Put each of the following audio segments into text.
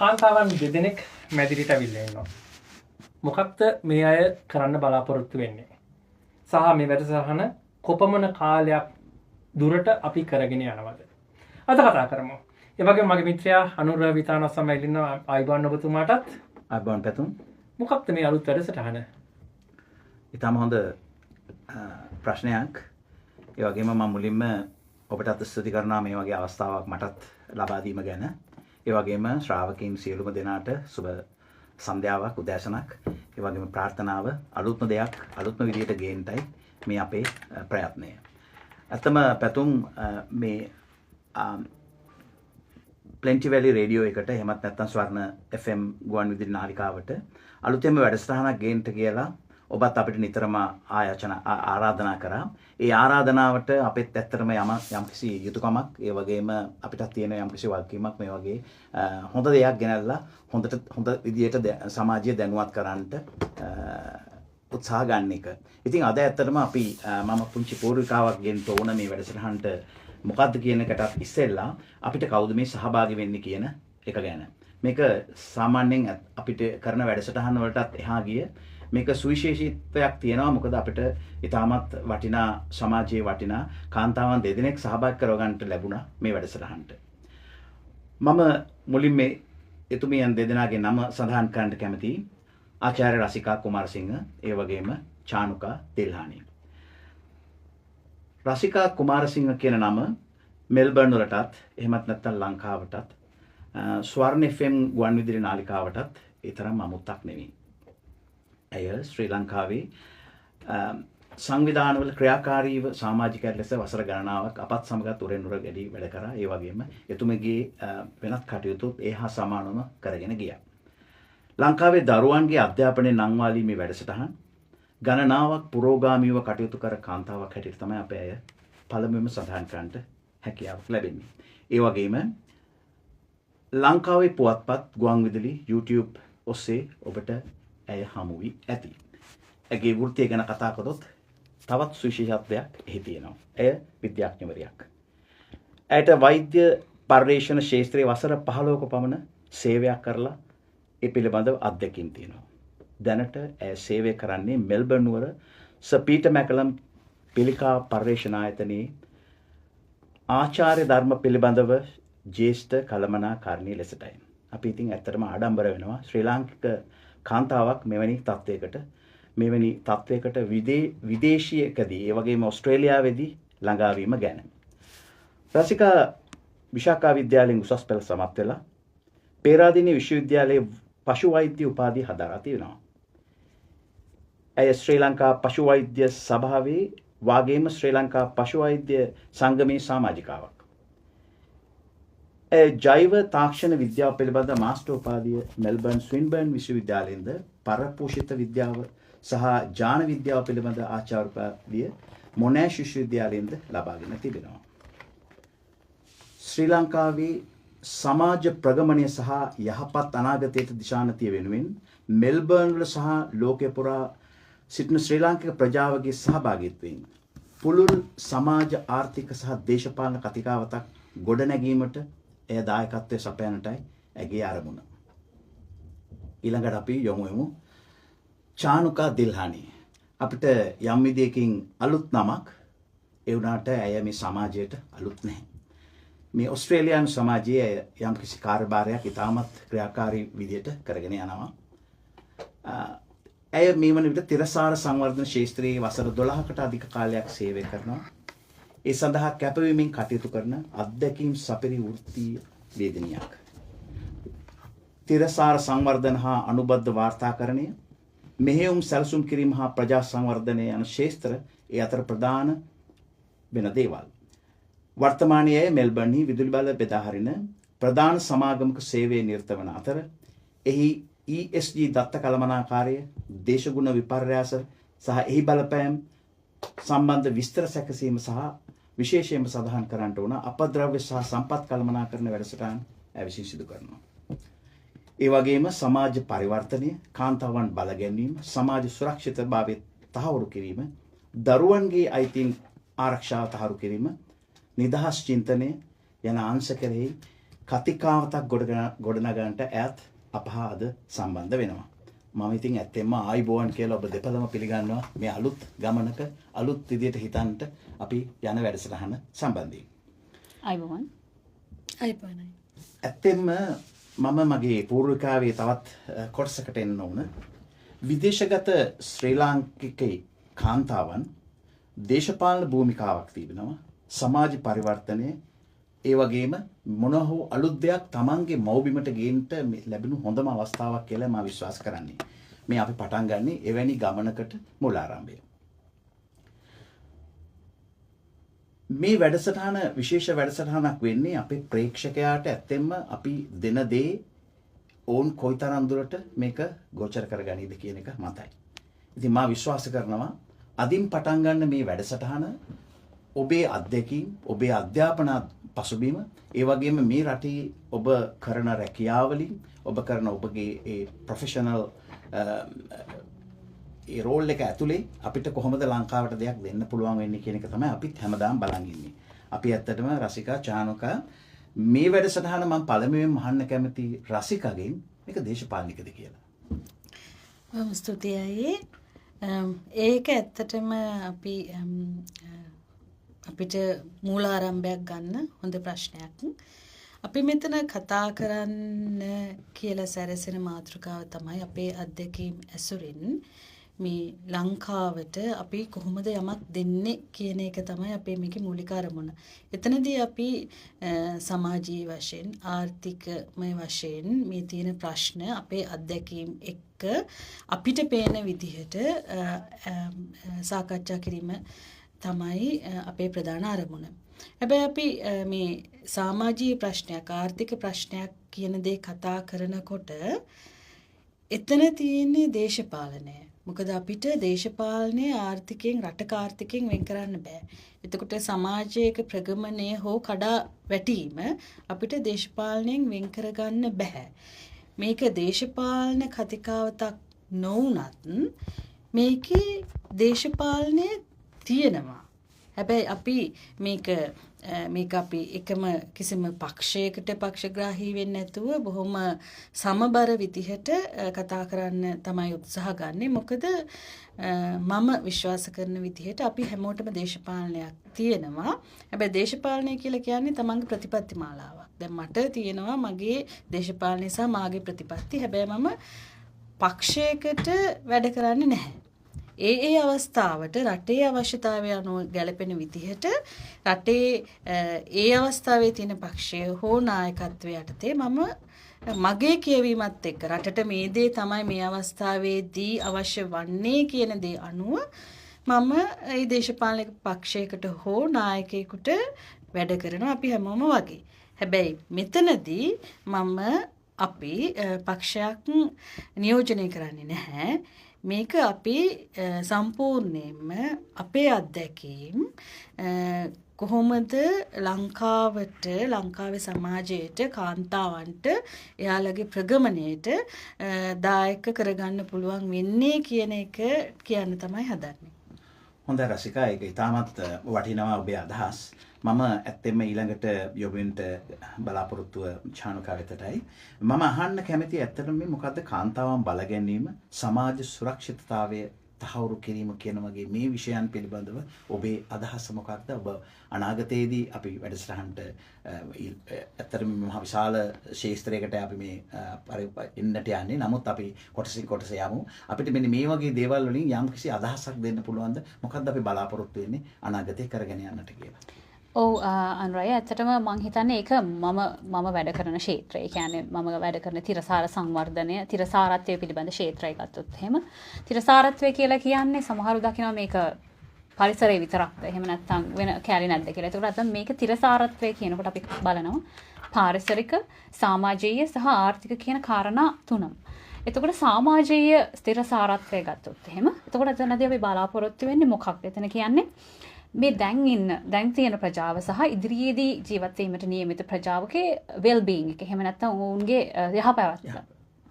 කාන්තාවන් දෙදෙනෙක් මැදිරිට ඇවිල්ලා ඉන්නවා. මොකක්ද මේ අය කරන්න බලාපොරොත්තු වෙන්නේ? සහ මේ වැඩසටහන කොපමණ කාලයක් දුරට අපි කරගෙන යනවද? අද කතා කරමු. ඒ වගේම මගේ මිත්‍රයා අනුර විතානස් සමග ඉන්නවා. ආයිබෝන් ඔබතුමාටත්. ආයිබෝන් පැතුම්. මොකක්ද මේ අලුත් වැඩසටහන? ඊටම හොඳ ප්‍රශ්නයක්. ඒ වගේම මම මුලින්ම ඔබටත් ස්තුති කරනවා මේ වගේ අවස්ථාවක් මටත් ලබා දීම ගැන. ඒ වගේම ශ්‍රාවකයන් සියලුම දෙනාට සුබ සන්ධ්‍යාවක් උදෑසනක්. ඒ වගේම ප්‍රාර්ථනාව අලුත්ම දෙයක් අලුත්ම විදියට ගේන්නයි මේ අපේ ප්‍රයත්නය. ඇත්තම පැතුම් මේ ප්ලෙන්ටි වැලි රේඩියෝ එකට එහෙමත් නැත්නම් ස්වර්ණ FM ගුවන් විදුලි නාලිකාවට අලුතෙන්ම වැඩසටහනක් ගේන්න කියලා ඔබත් අපිට නිතරම ආරාධනා කරා. ඒ ආරාධනාවට අපිත් ඇත්තටම යම්කිසි යුතුයකමක් ඒ වගේම අපිටත් තියෙන යම්කිසි වගකීමක් මේ වගේ හොඳ දෙයක් ගෙනල්ලා හොඳ විදියට සමාජය දැනුවත් කරන්නට උත්සාහ ගන්න එක. ඉතින් අද ඇත්තටම අපි මම පුංචි පූර්විකාවක් ගෙන්න ඕන මේ වැඩසටහනට මොකද්ද කියන එකටත් ඉස්සෙල්ලා අපිට කවුද මේ සහභාගී වෙන්නේ කියන එක ගැන. මේක සාමාන්‍යයෙන් අපිට කරන වැඩසටහන වලටත් එහා ගිය මේක සුවිශේෂීත්වයක් තියෙනවා. මොකද අපිට ඊටමත් වටිනා සමාජයේ වටිනා කාන්තාවන් දෙදෙනෙක් සහභාගී කරගන්නට ලැබුණා මේ වැඩසටහනට. මම මුලින් මේ එතුමියන් දෙදෙනාගේ නම සඳහන් කරන්න කැමතියි. ආචාර්ය රසිකා කුමාරසිංහ ඒ වගේම චානුකා තිල්හානි. රසිකා කුමාරසිංහ කියන නම මෙල්බර්න් වලටත් එහෙමත් නැත්නම් ලංකාවටත් ස්වර්ණ FM ගුවන් විදුලි නාලිකාවටත් ඒ තරම් අමුත්තක් නෙවෙයි. ඇය ශ්‍රී ලංකාවේ සංවිධානවල ක්‍රියාකාරීව සමාජිකයෙක් ලෙස වසර ගණනාවක් අපත් සමගත් උරෙන් උර ගැඩි වැඩ කරා. ඒ වගේම එතුමගේ වෙනත් කටයුතු ඒ හා සමානව කරගෙන ගියා. ලංකාවේ දරුවන්ගේ අධ්‍යාපනයේ නංවාලීමේ වැඩසටහන් ගණනාවක් පුරෝගාමීව කටයුතු කර කාන්තාවක් හැටියට තමයි අපේ අය පළමුවෙන්ම සඳහන් කරන්නට හැකියාවක් ලැබෙන්නේ. ඒ වගේම ලංකාවේ පුවත්පත් ගුවන් විදුලි YouTube ඔස්සේ ඔබට ඇය හමු වී ඇති. ඇගේ වෘත්තිය ගැන කතා කරොත් තවත් සුවිශේෂත්වයක් එහි තියෙනවා. ඇය විද්‍යාඥවරියක්. ඇයට වෛද්‍ය පර්යේෂණ ශාස්ත්‍රයේ වසර 15ක පමණ සේවයක් කරලා ඒ පිළිබඳව අත්දැකීම් තියෙනවා. දැනට ඇය සේවය කරන්නේ මෙල්බර්න් නුවර සර් පීටර් මැකලම් පිළිකා පර්යේෂණ ආයතනයේ ආචාර්ය ධර්ම පිළිබඳව ජ්‍යෙෂ්ඨ කළමනාකාරිණිය ලෙසටයි. අපි ඉතින් ඇත්තටම ආඩම්බර වෙනවා ශ්‍රී ලාංකික කාන්තාවක් මෙවැනි තත්වයකට විදේශීයකදී ඒ වගේම ඕස්ට්‍රේලියාවේදී ළඟාවීම ගැන. රසිකා විශාඛා විද්‍යාලයෙන් උසස් පෙළ සමත් වෙලා පේරාදෙණිය විශ්වවිද්‍යාලයේ පශු වෛද්‍ය උපාධිය හදාරා තියෙනවා. ඇය ශ්‍රී ලංකා පශු වෛද්‍ය සභාවේ වාගේම ශ්‍රී ලංකා පශු වෛද්‍ය සංගමේ සමාජිකාවක්. ජෛව තාක්ෂණ විද්‍යාව පිළිබඳ මාස්ටර් උපාධිය මෙල්බර්න් ස්වින්බර්න් විශ්වවිද්‍යාලයෙන්ද පරපෝෂිත විද්‍යාව සහ ජාන විද්‍යාව පිළිබඳ ආචාර්ය උපාධිය මොනෑෂ් විශ්වවිද්‍යාලයෙන්ද ලබාගෙන තිබෙනවා. ශ්‍රී ලංකාවේ සමාජ ප්‍රගමනය සහ යහපත් අනාගතයට දිශානතිය වෙනුවෙන් මෙල්බර්න් වල සහ ලෝකෙ පුරා සිටින ශ්‍රී ලාංකික ප්‍රජාවගේ සහභාගීත්වයෙන් පුළුල් සමාජ ආර්ථික සහ දේශපාලන කතිකාවතක් ගොඩනැගීමට එය දායකත්වයේ සපයන්නටයි ඇගේ ආරමුණ. ඊළඟට අපි යමු චානුකා තිල්හානි. අපිට යම් විදියකින් අලුත් නමක් ඒ වුණාට ඇය මේ සමාජයට අලුත් නැහැ. මේ ඕස්ට්‍රේලියානු සමාජයේ යම් කිසි කාර්යභාරයක් ඉතාමත් ක්‍රියාකාරී විදියට කරගෙන යනවා. ඇය මේ වන විට තිරසාර සංවර්ධන ශාස්ත්‍රයේ වසර 12කට අධික කාලයක් සේවය කරනවා. ඒ සඳහා කැපවීමෙන් කටයුතු කරන අත්දැකීම් සපිරි වෘත්තීය වේදිනියක්. තිරසාර සංවර්ධන හා අනුබද්ධ වාර්තාකරණය, මෙහෙයුම් සැලසුම් කිරීම හා ප්‍රජා සංවර්ධනය යන ශාස්ත්‍ර ඒ අතර ප්‍රධාන වෙන දේවල්. වර්තමානයේ මෙල්බර්න්හි විදුලි බල බෙදා හරින ප්‍රධාන සමාගමක සේවයේ නිරත වන අතර එහි ESG දත්ත කළමනාකාරය, දේශගුණ විපර්යාස සහ එහි බලපෑම් සම්බන්ධ විස්තර සැකසීම සහ විශේෂයෙන්ම සඳහන් කරන්නට උන අපද්‍රව්‍ය සහ සම්පත් කළමනාකරන වැඩසටහන් ඇවිසින් සිදු කරනවා. ඒ වගේම සමාජ පරිවර්තනය, කාන්තාවන් බල ගැනීම, සමාජ සුරක්ෂිතභාවය තහවුරු කිරීම, දරුවන්ගේ අයිතීන් ආරක්ෂාව තහවුරු කිරීම, නිදහස් චින්තනය යන අංශ කෙරෙහි කතිකාවතක් ගොඩනගන්නට ඈත් අපහා අද සම්බන්ධ වෙනවා. මම ඉතින් ඇත්තෙන්ම ආයිබෝවන් කියලා ඔබ දෙපළම පිළිගන්නවා මේ අලුත් ගමනක අලුත් විදියට හිතන්නට අපි යන වැඩසටහන සම්බන්ධයෙන්. ආයිබෝවන්. අයිපනයි. ඇත්තෙන්ම මම මගේ පූර්විකාවේ තවත් කොටසකට එන්න ඕන. විදේශගත ශ්‍රී ලාංකිකයි කාන්තාවන් දේශපාලන භූමිකාවක් තිබෙනවා. සමාජ පරිවර්තනය ඒ වගේම මොන හෝ අලුත් දෙයක් තමන්ගේ මව්බිමට ගේන්නට ලැබෙනු හොඳම අවස්ථාවක් කියලා මම විශ්වාස කරන්නේ. මේ අපි පටන් ගන්නේ එවැනි ගමනකට මූලාරම්භය. මේ වැඩසටහන විශේෂ වැඩසටහනක් වෙන්නේ අපේ ප්‍රේක්ෂකයාට ඇත්තෙන්ම අපි දෙන දේ ඕන් කොයිතරම් දුරට මේක ගෝචර කරගනීද කියන එක මතයි. ඉතින් මා විශ්වාස කරනවා අදින් පටන් ගන්න මේ වැඩසටහන ඔබේ අත්දැකීම්, ඔබේ අධ්‍යාපන පසුබිම, ඒ වගේම මේ රටේ ඔබ කරන රැකියාවලින්, ඔබ කරන ඔබගේ ඒ ප්‍රොෆෙෂනල් ඒ රෝල් එක ඇතුලේ අපිට කොහොමද ලංකාවට දෙයක් දෙන්න පුළුවන් වෙන්නේ කියන එක තමයි අපිත් හැමදාම බලන් ඉන්නේ. අපි ඇත්තටම රසිකා චානුකා මේ වැඩසටහන මම පළමුවෙන්ම අහන්න කැමති රසිකාගෙන් මේක දේශපාලනිකද කියලා. බොහොම ස්තුතියි. ඒක ඇත්තටම අපිට මූලාරම්භයක් ගන්න හොඳ ප්‍රශ්නයක්. අපි මෙතන කතා කරන්න කියලා සැරසෙන මාතෘකාව තමයි අපේ අත්දැකීම් ඇසුරින් මේ ලංකාවට අපි කොහොමද යමක් දෙන්නේ කියන එක තමයි අපේ මේකේ මූලික අරමුණ. එතනදී අපි සමාජීය වශයෙන් ආර්ථිකමය වශයෙන් මේ තියෙන ප්‍රශ්න අපේ අත්දැකීම් එක්ක අපිට පේන විදිහට සාකච්ඡා කිරීම තමයි අපේ ප්‍රධාන අරමුණ. හැබැයි අපි මේ සමාජීය ප්‍රශ්නයක් ආර්ථික ප්‍රශ්නයක් කියන දේ කතා කරනකොට එතන තියෙන්නේ දේශපාලනය. මොකද අපිට දේශපාලනය ආර්ථිකයෙන් රටක ආර්ථිකයෙන් වෙන් කරන්න බෑ. එතකොට සමාජයක ප්‍රගමනය හෝ කඩා වැටීම අපිට දේශපාලනයෙන් වෙන් කරගන්න බෑ. මේක දේශපාලන කතිකාවතක් නොවුනත් මේකේ දේශපාලනය තියෙනවා. හැබැයි අපි මේක අපි එකම කිසිම පක්ෂයකට පක්ෂග්‍රාහී වෙන්නේ නැතුව බොහොම සමබර විදිහට කතා කරන්න තමයි උත්සාහ ගන්නෙ. මොකද මම විශ්වාස කරන විදිහට අපි හැමෝටම දේශපාලනයක් තියෙනවා. හැබැයි දේශපාලනය කියලා කියන්නේ තමන්ගේ ප්‍රතිපත්ති මාලාවක්. දැන් මට තියෙනවා මගේ දේශපාලනය සහ මාගේ ප්‍රතිපත්ති. හැබැයි මම පක්ෂයකට වැඩ කරන්නේ නැහැ. ඒ අවස්ථාවට රටේ අවශ්‍යතාවය අනුව ගැලපෙන විදිහට රටේ ඒ අවස්ථාවේ තියෙන පක්ෂය හෝ නායකත්වය යටතේ මම මගේ කියවීමත් එක්ක රටට මේ දේ තමයි මේ අවස්ථාවේදී අවශ්‍ය වන්නේ කියන දේ අනුව මම ඒ දේශපාලන පක්ෂයකට හෝ නායකයෙකුට වැඩ කරනවා අපි හැමෝම වගේ. හැබැයි මෙතනදී අපි පක්ෂයක් නියෝජනය කරන්නේ නැහැ. මේක අපි සම්පූර්ණයෙන්ම අපේ අත්දැකීම් කොහොමද ලංකාවේ සමාජයට කාන්තාවන්ට එයාලගේ ප්‍රගමනයට දායක කරගන්න පුළුවන් වෙන්නේ කියන එක කියන්න තමයි හදන්නේ. හොඳයි රසිකා, ඒක ඉතාමත් වටිනවා ඔබේ අදහස්. මම ඇත්තෙන්ම ඊළඟට යොමුවෙන්න බලාපොරොත්තුව චානුකා වෙතටයි. මම අහන්න කැමති ඇත්තටම මේ මොකද්ද කාන්තාවන් බල ගැනීම, සමාජ සුරක්ෂිතතාවය තහවුරු කිරීම කියන වගේ මේ විෂයන් පිළිබඳව ඔබේ අදහස මොකක්ද? ඔබ අනාගතයේදී අපි වැඩසටහනට ඇත්තටම මහ විශාල ශාස්ත්‍රයකට අපි මේ එන්නට යන්නේ. නමුත් අපි කොටසින් කොටස යමු. අපිට මෙන්න මේ වගේ දේවල් වලින් යම්කිසි අදහසක් දෙන්න පුළුවන්ද? මොකද්ද අපි බලාපොරොත්තු වෙන්නේ අනාගතේ කරගෙන යන්නට කියලා? ඔව් අනුරය, ඇත්තටම මං හිතන්නේ ඒක මම වැඩ කරන ක්ෂේත්‍රය. ඒ කියන්නේ මම වැඩ කරන තිරසාර සංවර්ධනය, තිරසාරත්වය පිළිබඳ ක්ෂේත්‍රය ගත්තොත් එහෙම තිරසාරත්වය කියලා කියන්නේ සමහරු දකිනවා මේක පරිසරය විතරක්ද, එහෙම නැත්නම් වෙන කැලේ නැද්ද කියලා. ඒකට අතන මේක තිරසාරත්වය කියනකොට අපි බලනවා පාරිසරික, සමාජීය සහ ආර්ථික කියන කාරණා තුනම. එතකොට සමාජීය ස්ථිරසාරත්වය ගත්තොත් එහෙම එතකොට එතනදී අපි බලාපොරොත්තු වෙන්නේ මොකක්ද? එතන කියන්නේ මේ දැන් තියෙන ප්‍රජාව සහ ඉදිරියේදී ජීවත් වීමට නියමිත ප්‍රජාවකේ වෙල් බීయింగ్ එක, එහෙම නැත්නම් ඔවුන්ගේ යහපැවැත්ම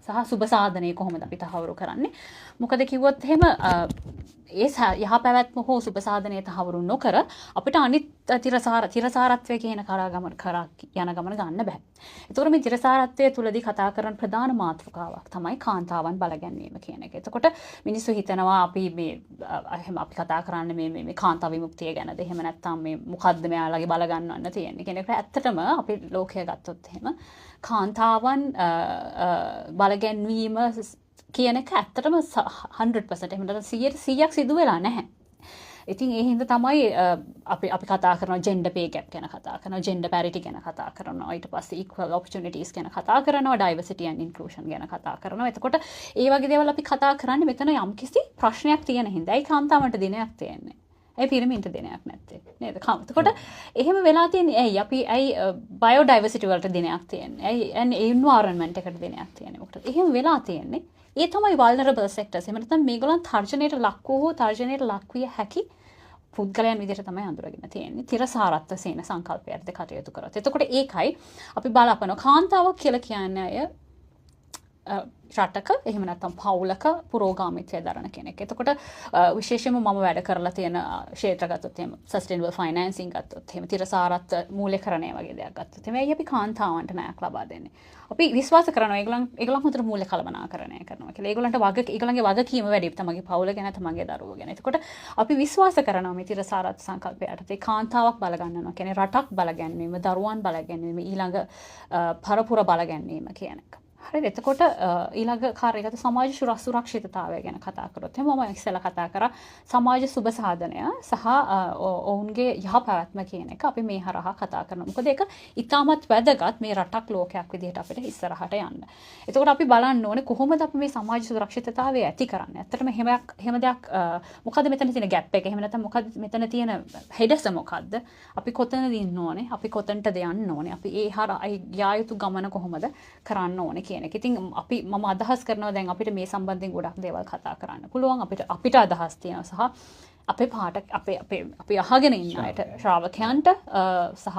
සහ සුබ සාධනය කොහොමද අපි තහවුරු කරන්නේ? මොකද කිව්වොත් එහෙම ඒ යහ පැවැත්ම හෝ සුපසාධනය තහවුරු නොකර අපිට අනිත් තිරසාරත්වය කියන කරා යන ගමන ගන්න බෑ. ඒතකොට මේ තිරසාරත්වය තුලදී කතා කරන ප්‍රධාන මාතෘකාවක් තමයි කාන්තාවන් බලගැන්වීම කියන එක. එතකොට මිනිස්සු හිතනවා අපි කතා කරන්නේ මේ කාන්තා විමුක්තිය ගැනද එහෙම නැත්නම් මේ මොකද්ද මෙයාලගේ බලගන්නවන්න තියෙන්නේ කියන එක. ඇත්තටම අපි ලෝකය ගත්තොත් එහෙම කාන්තාවන් බලගැන්වීම කියන එක ඇත්තටම 100% එහෙම නැත්නම් 100% සිදු වෙලා නැහැ. ඉතින් ඒ හින්දා තමයි අපි කතා කරනවා ජෙන්ඩර් පේ ගැප් ගැන කතා කරනවා, ජෙන්ඩර් පැරිටි ගැන කතා කරනවා, ඊට පස්සේ ඉක්වල් ඔපචුනිටිස් ගැන කතා කරනවා, ඩයිවර්සිටි ඇන්ඩ් ඉන්ක්ලූෂන් ගැන කතා කරනවා. එතකොට ඒ වගේ දේවල් අපි කතා කරන්නේ මෙතන යම්කිසි ප්‍රශ්නයක් තියෙන හින්දා. ඒ කාන්තාවන්ට දිනයක් තියෙන්නේ. ඒ පිරිමින්ට දිනයක් නැත්තේ. නේද? එතකොට එහෙම වෙලා තියෙන්නේ ඇයි බයෝඩයිවර්සිටි වලට දිනයක් තියෙන්නේ. ඇයි එන්වයරන්මන්ට් එකට දිනයක් තියෙන්නේ. මොකටද? එහෙම වෙලා තියෙන්නේ. ඒ තමයි වල්නරබල් සෙක්ටර්ස්. එහෙම නැත්නම් මේගොල්ලන් තර්ජනයට ලක් වූ තර්ජනයට ලක් විය හැකි පුද්ගලයන් විදිහට තමයි හඳුරගෙන තියෙන්නේ. තිරසාරත්ව සේන සංකල්පයටද කටයුතු කරත්. එතකොට ඒකයි අපි බලපනවා කාන්තාවක් කියලා කියන්නේ අය රටක එහෙම නැත්නම් පවුලක පුරෝගාමීත්වය දරන කෙනෙක්. එතකොට විශේෂයෙන්ම මම වැඩ කරලා තියෙන ක්ෂේත්‍ර ගත්තොත් එහෙම සස්ටේනබල් ෆයිනෑන්සින් ගත්තොත් එහෙම තිරසාරත්ව මූල්‍යකරණය වගේ දෙයක් ගත්තොත් එහෙම අපි කාන්තාවන්ට ණයක් ලබා දෙන්නේ. අපි විශ්වාස කරනවා ඒගොල්ලන් හොඳට මූල්‍ය කළමනාකරණය කරනවා කියලා. ඒගොල්ලන්ගේ වගකීම වැඩි තමගේ පවුල ගැන තමගේ දරුවෝ ගැන. එතකොට අපි විශ්වාස කරනවා මේ තිරසාරත්ව සංකල්පයට කාන්තාවක් බලගන්නවා කියන්නේ රටක් බලගැන්වීම, දරුවන් බලගැන්වීම, ඊළඟ පරපුර බලගැන්වීම කියන එක. හරිද? එතකොට ඊළඟ කාර්යගත සමාජ සුරක්ෂිතතාවය ගැන කතා කරොත් එහෙනම් මම ඉස්සෙල්ලා කතා කරා සමාජ සුබ සාධනය සහ ඔවුන්ගේ යහපැවැත්ම කියන එක අපි මේ හරහා කතා කරනවා. මොකද ඒක ඉතාමත් වැදගත් මේ රටක් ලෝකයක් විදිහට අපිට ඉස්සරහට යන්න. එතකොට අපි බලන්න ඕනේ කොහොමද අපි මේ සමාජ සුරක්ෂිතතාවය ඇති කරන්නේ. ඇත්තටම එහෙම දෙයක් මොකද මෙතන තියෙන ગેප් එක. එහෙම නැත්නම් මොකද මෙතන තියෙන හෙඩස මොකද්ද? අපි කොතනද ඉන්න ඕනේ? අපි කොතනටද යන්න ඕනේ? අපි ඒ හරහා යා යුතු ගමන කොහොමද කරන්න ඕනේ කියන එක. ඉතින් මම අදහස් කරනවා දැන් අපිට මේ සම්බන්ධයෙන් ගොඩක් දේවල් කතා කරන්න පුළුවන්. අපිට අදහස් තියෙනවා සහ අපේ අපි අහගෙන ඉන්න අයට ශ්‍රාවකයන්ට සහ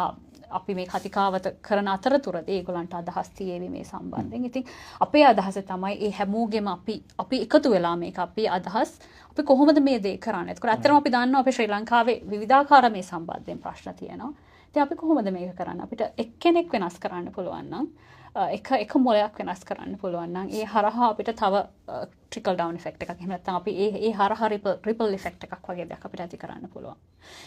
අපි මේ කතිකාවත කරන අතරතුරදී ඒගොල්ලන්ට අදහස් තියෙවි මේ සම්බන්ධයෙන්. ඉතින් අපේ අදහස තමයි මේ හැමෝගෙම අපි එකතු වෙලා මේක අපේ අදහස් අපි කොහොමද මේ දේ කරන්නේ. ඒකට ඇත්තටම අපි දන්නවා අපේ ශ්‍රී ලංකාවේ විවිධාකාර මේ සම්බන්ධයෙන් ප්‍රශ්න තියෙනවා. ඉතින් අපි කොහොමද මේක කරන්නේ? අපිට එක්කෙනෙක් වෙනස් කරන්න පුළුවන් නම් එක මොලයක් වෙනස් කරන්න පුළුවන් නම් ඒ හරහා අපිට තව ට්‍රිකල් ඩවුන් ඉෆෙක්ට් එකක් එහෙම නැත්නම් අපි ඒ හරහා රිපල් ඉෆෙක්ට් එකක් වගේ දෙයක් අපිට ඇති කරන්න පුළුවන්.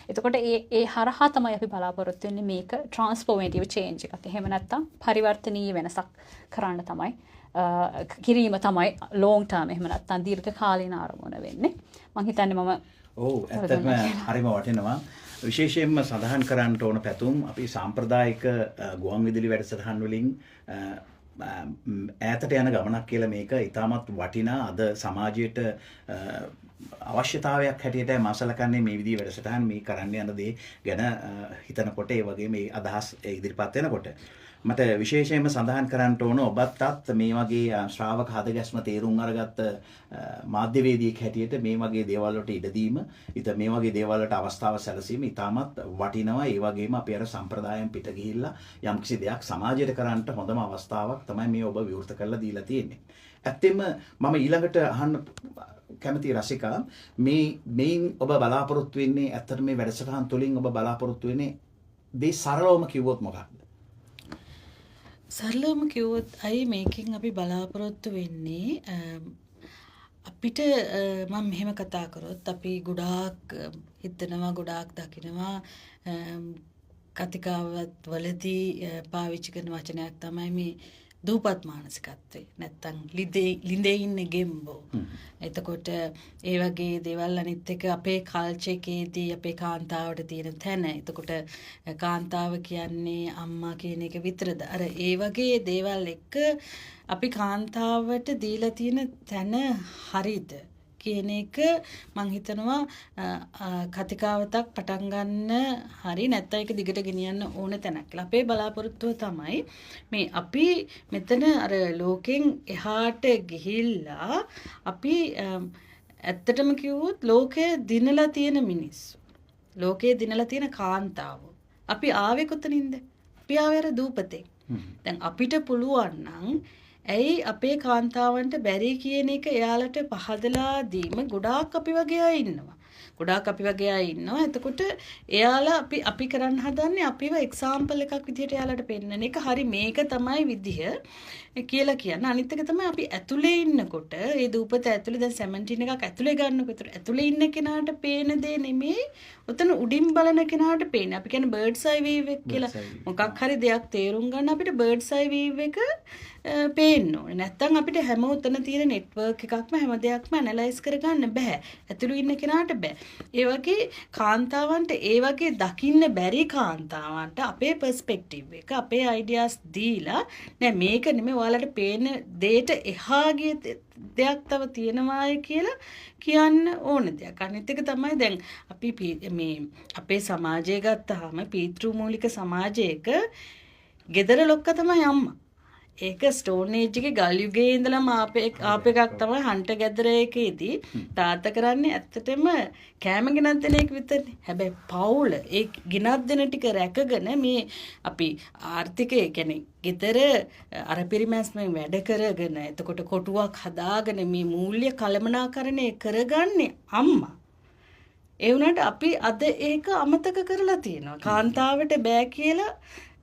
එතකොට ඒ හරහා තමයි අපි බලාපොරොත්තු වෙන්නේ මේක ට්‍රාන්ස්ෆෝමේටිව් චේන්ජ් එකක්. එහෙම නැත්නම් පරිවර්තනීය වෙනසක් කරන්න තමයි කිරීම තමයි ලොන්ග් ටර්ම් එහෙම නැත්නම් දීර්ඝ කාලීන අරමුණ වෙන්නේ. මම හිතන්නේ ඇත්තටම හරිම වටිනවා. විශේෂයෙන්ම සඳහන් කරන්නට ඕන පැතුම් අපි සාම්ප්‍රදායික ගුවන් විදුලි වැඩසටහන් වලින් ඈතට යන ගමනක් කියලා මේක ඉතාමත් වටිනා අද සමාජයට අවශ්‍යතාවයක් හැටියට මාසලකන්නේ මේ විදිහේ වැඩසටහන් මේ කරන්න යන දේ ගැන හිතනකොට ඒ වගේ මේ අදහස් ඉදිරිපත් වෙනකොට මට විශේෂයෙන්ම සඳහන් කරන්න ඕන ඔබත් මේ වගේ ශ්‍රාවක හදගැස්ම තේරුම් අරගත්ත මාධ්‍යවේදියෙක් හැටියට මේ වගේ දේවල් වලට ඉඩ දීම, මේ වගේ දේවල් වලට අවස්ථාව සැලසීම ඉතාමත් වටිනවා. ඒ වගේම අපි අර සම්ප්‍රදායෙන් පිට ගිහිල්ලා යම්කිසි දෙයක් සමාජයට කරන්නට හොඳම අවස්ථාවක් තමයි මේ ඔබ විවෘත කරලා දීලා තියෙන්නේ. ඇත්තෙම මම ඊළඟට අහන්න කැමති රසිකා මේන් ඔබ බලාපොරොත්තු වෙන්නේ ඇත්තට මේ වැඩසටහන් තුළින් ඔබ බලාපොරොත්තු වෙන්නේ දේ සරලවම කිව්වොත් මොකක්ද? සරලවම කිව්වොත් අයි මේකෙන් අපි බලාපොරොත්තු වෙන්නේ අපිට මම මෙහෙම කතා කරොත් අපි ගොඩාක් හිතනවා ගොඩාක් දකිනවා කතිකාවත් වලදී පාවිච්චි කරන වචනයක් තමයි මේ දූපත් මානසිකත්වය නැත්තම් ලිඳේ ඉන්නේ ගෙම්බෝ. එතකොට ඒ වගේ දේවල් අනිත් එක අපේ කල්චර් එකේදී අපේ කාන්තාවට තියෙන තැන. එතකොට කාන්තාව කියන්නේ අම්මා කියන එක විතරද? අර ඒ වගේ දේවල් එක්ක අපි කාන්තාවට දීලා තියෙන තැන හරිද කියන එක මං හිතනවා කතිකාවතක් පටන් ගන්න හරි නැත්නම් ඒක දිගට ගෙනියන්න ඕන තැනක් කියලා. අපේ බලාපොරොත්තුව තමයි මේ අපි මෙතන අර ලෝකෙන් එහාට ගිහිල්ලා අපි ඇත්තටම කිව්වොත් ලෝකයේ දිනලා තියෙන මිනිස්සු. ලෝකයේ දිනලා තියෙන කාන්තාවෝ. අපි ආවේ කොතනින්ද? අපි ආවේ අර දූපතේ. දැන් අපිට පුළුවන් නම් ඇයි අපේ කාන්තාවන්ට බැරි කියන එක එයාලට පහදලා දීම ගොඩාක් අපි වගේ අය ඉන්නවා. ගොඩාක් අපි වගේ අය ඉන්නවා. එතකොට එයාලා අපි කරන්න හදන්නේ අපිව එක්සාම්පල් එකක් විදිහට එයාලට පෙන්නන එක. හරි මේක තමයි විදිහ කියලා කියන්න. අනිත් එක තමයි අපි ඇතුලේ ඉන්නකොට ඒ දූපත ඇතුලේ දැන් සැමන්ටින් එකක් ඇතුලේ ගන්නකොට ඇතුලේ ඉන්න කෙනාට පේන දේ නෙමෙයි උතන උඩින් බලන කෙනාට පේන්නේ. අපි කියන්නේ බර්ඩ්ස් අයි වීව් එක කියලා. මොකක් හරි දෙයක් තේරුම් ගන්න අපිට බර්ඩ්ස් අයි වීව් එක පේන්න ඕනේ. නැත්තම් අපිට හැම උතන තියෙන නෙට්වර්ක් එකක්ම හැම දෙයක්ම ඇනලයිස් කරගන්න බෑ. ඇතුළේ ඉන්න කෙනාට බෑ. ඒ වගේ කාන්තාවන්ට ඒ වගේ දකින්න බැරි කාන්තාවන්ට අපේ පර්ස්පෙක්ටිව් එක අපේ අයිඩියාස් දීලා නෑ මේක නෙමෙයි ඔයාලට පේන දෙයට එහා ගිය දෙයක් තව තියෙනවායි කියලා කියන්න ඕන දෙයක්. අනිත් එක තමයි දැන් අපි මේ අපේ සමාජය ගත්තාම පීතෘ මූලික සමාජයක ගෙදර ලොක්ක තමයි අම්මා. ඒක ස්ටෝන් ඒජ් එකේ ගල් යුගයේ ඉඳලම ආප එකක් තමයි හන්ටර් ගැදර් එකේදී තාත්තා කරන්නේ ඇත්තටම කෑම ගෙනත් දෙන එක විතරනේ. හැබැයි පවුල ඒ ගෙනත් දෙන ටික රැකගෙන මේ අපි ආර්ථිකය කියන්නේ ගෙදර අර පරිමැස්මෙන් වැඩ කරගෙන එතකොට කොටුවක් හදාගෙන මේ මූල්‍ය කළමනාකරණය කරගන්නේ අම්මා. ඒ වුණාට අපි අද ඒක අමතක කරලා තියෙනවා. කාන්තාවට බෑ කියලා